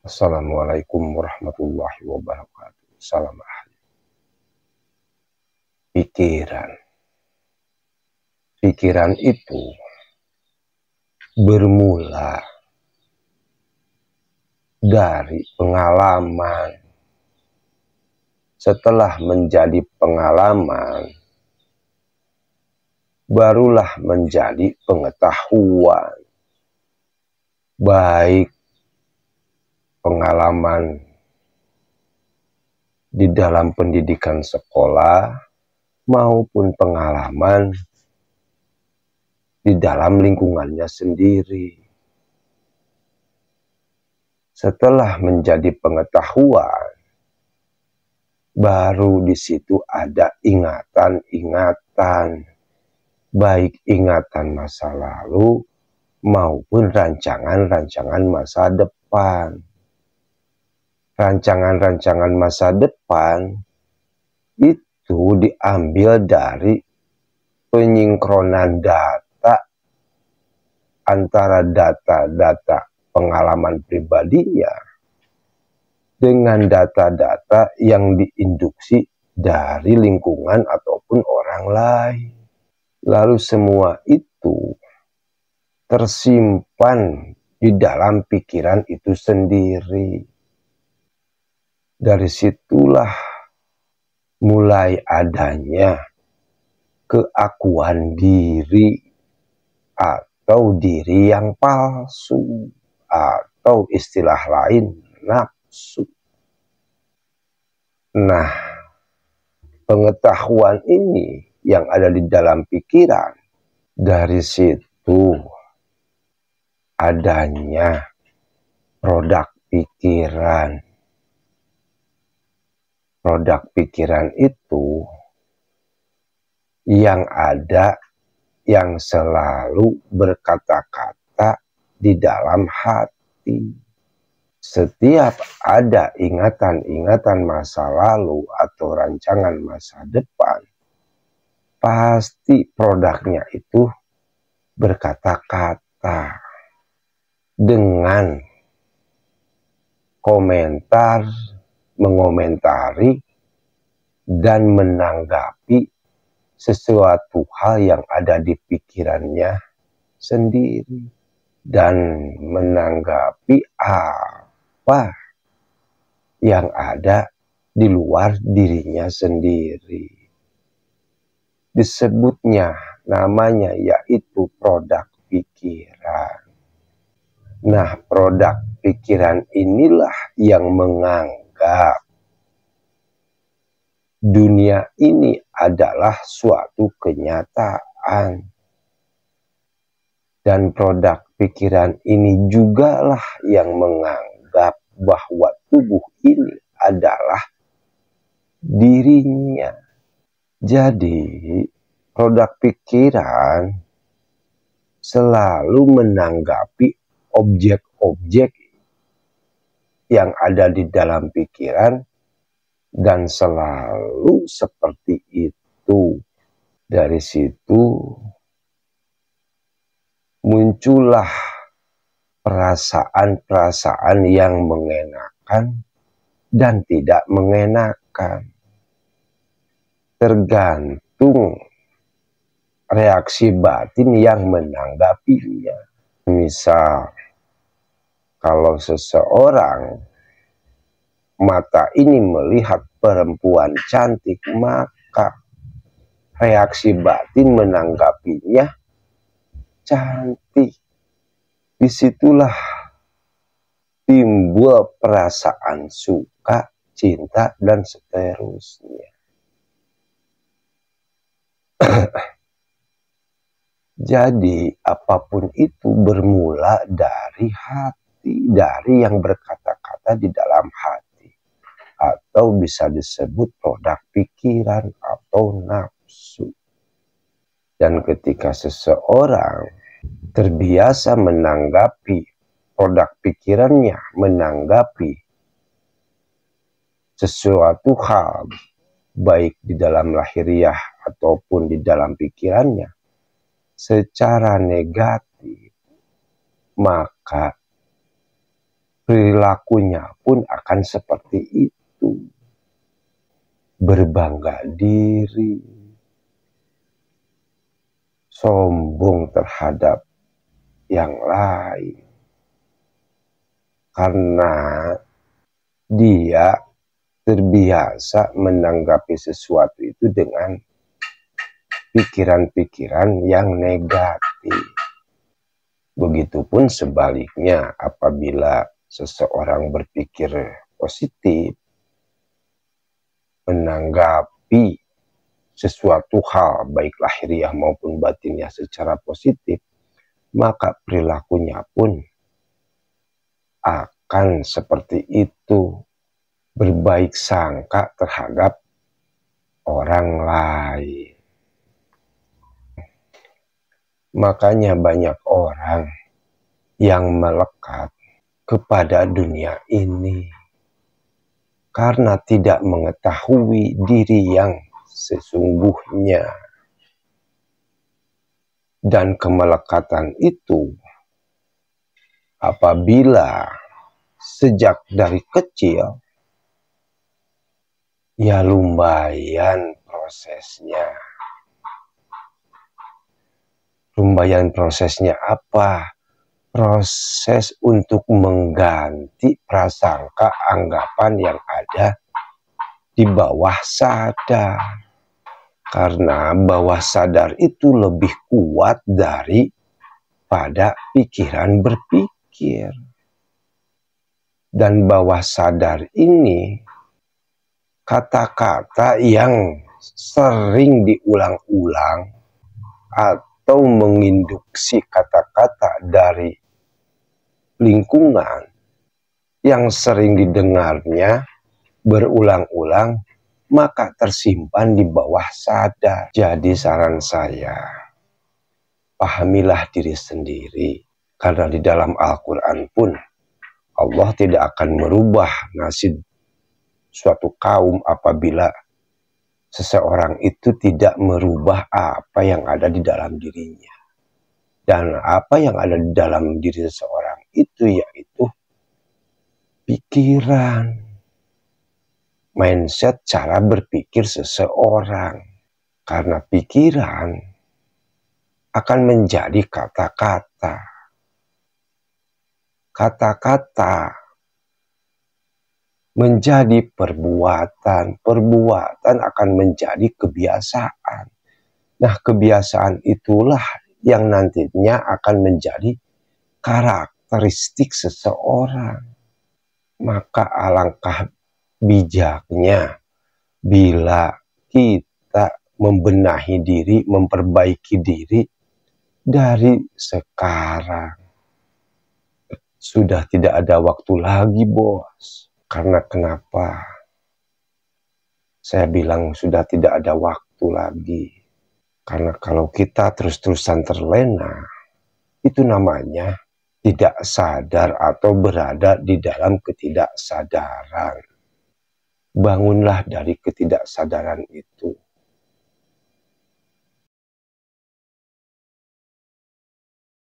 Assalamualaikum warahmatullahi wabarakatuh. Salam ahli. Pikiran. Pikiran itu bermula dari pengalaman. Setelah menjadi pengalaman, barulah menjadi pengetahuan. Baik pengalaman di dalam pendidikan sekolah maupun pengalaman di dalam lingkungannya sendiri. Setelah menjadi pengetahuan, baru di situ ada ingatan-ingatan, baik ingatan masa lalu maupun rancangan-rancangan masa depan. Rancangan-rancangan masa depan itu diambil dari penyinkronan data antara data-data pengalaman pribadinya dengan data-data yang diinduksi dari lingkungan ataupun orang lain. Lalu semua itu tersimpan di dalam pikiran itu sendiri. Dari situlah mulai adanya keakuan diri atau diri yang palsu atau istilah lain nafsu. Nah, pengetahuan ini yang ada di dalam pikiran, dari situ adanya produk pikiran. Produk pikiran itu yang ada, yang selalu berkata-kata di dalam hati. Setiap ada ingatan-ingatan masa lalu atau rancangan masa depan, pasti produknya itu berkata-kata dengan komentar, mengomentari dan menanggapi sesuatu hal yang ada di pikirannya sendiri dan menanggapi apa yang ada di luar dirinya sendiri. Disebutnya namanya yaitu produk pikiran. Nah, produk pikiran inilah yang menganggap dunia ini adalah suatu kenyataan. Dan produk pikiran ini jugalah yang menganggap bahwa tubuh ini adalah dirinya. Jadi, produk pikiran selalu menanggapi objek-objek yang ada di dalam pikiran dan selalu seperti itu. Dari situ muncullah perasaan-perasaan yang mengenakan dan tidak mengenakan. Tergantung reaksi batin yang menanggapinya. Misal, kalau seseorang mata ini melihat perempuan cantik, maka reaksi batin menanggapinya cantik. Disitulah timbul perasaan suka, cinta, dan seterusnya. Jadi apapun itu bermula dari hati, dari yang berkata-kata di dalam hati, atau bisa disebut produk pikiran atau nafsu. Dan ketika seseorang terbiasa menanggapi produk pikirannya, menanggapi sesuatu hal, baik di dalam lahiriah ataupun di dalam pikirannya, secara negatif, maka perilakunya pun akan seperti itu. Berbangga diri, sombong terhadap yang lain, karena dia terbiasa menanggapi sesuatu itu dengan pikiran-pikiran yang negatif. Begitupun sebaliknya, apabila seseorang berpikir positif, menanggapi sesuatu hal, baik lahiriah maupun batinnya secara positif, maka perilakunya pun akan seperti itu, berbaik sangka terhadap orang lain. Makanya banyak orang yang melekat kepada dunia ini karena tidak mengetahui diri yang sesungguhnya. Dan kemelekatan itu apabila sejak dari kecil, ya lumayan prosesnya. Lumayan prosesnya apa? Proses untuk mengganti prasangka anggapan yang ada di bawah sadar. Karena bawah sadar itu lebih kuat daripada pikiran berpikir. Dan bawah sadar ini kata-kata yang sering diulang-ulang atau menginduksi kata-kata dari lingkungan yang sering didengarnya berulang-ulang, maka tersimpan di bawah sadar. Jadi saran saya, pahamilah diri sendiri, karena di dalam Al-Quran pun Allah tidak akan merubah nasib suatu kaum apabila seseorang itu tidak merubah apa yang ada di dalam dirinya. Dan apa yang ada di dalam diri seseorang itu yaitu pikiran, mindset, cara berpikir seseorang. Karena pikiran akan menjadi kata-kata. Kata-kata menjadi perbuatan. Perbuatan akan menjadi kebiasaan. Nah, kebiasaan itulah yang nantinya akan menjadi karakteristik seseorang. Maka alangkah bijaknya bila kita membenahi diri, memperbaiki diri dari sekarang. Sudah tidak ada waktu lagi, bos. Karena kenapa? Saya bilang sudah tidak ada waktu lagi. Karena kalau kita terus-terusan terlena, itu namanya tidak sadar atau berada di dalam ketidaksadaran. Bangunlah dari ketidaksadaran itu.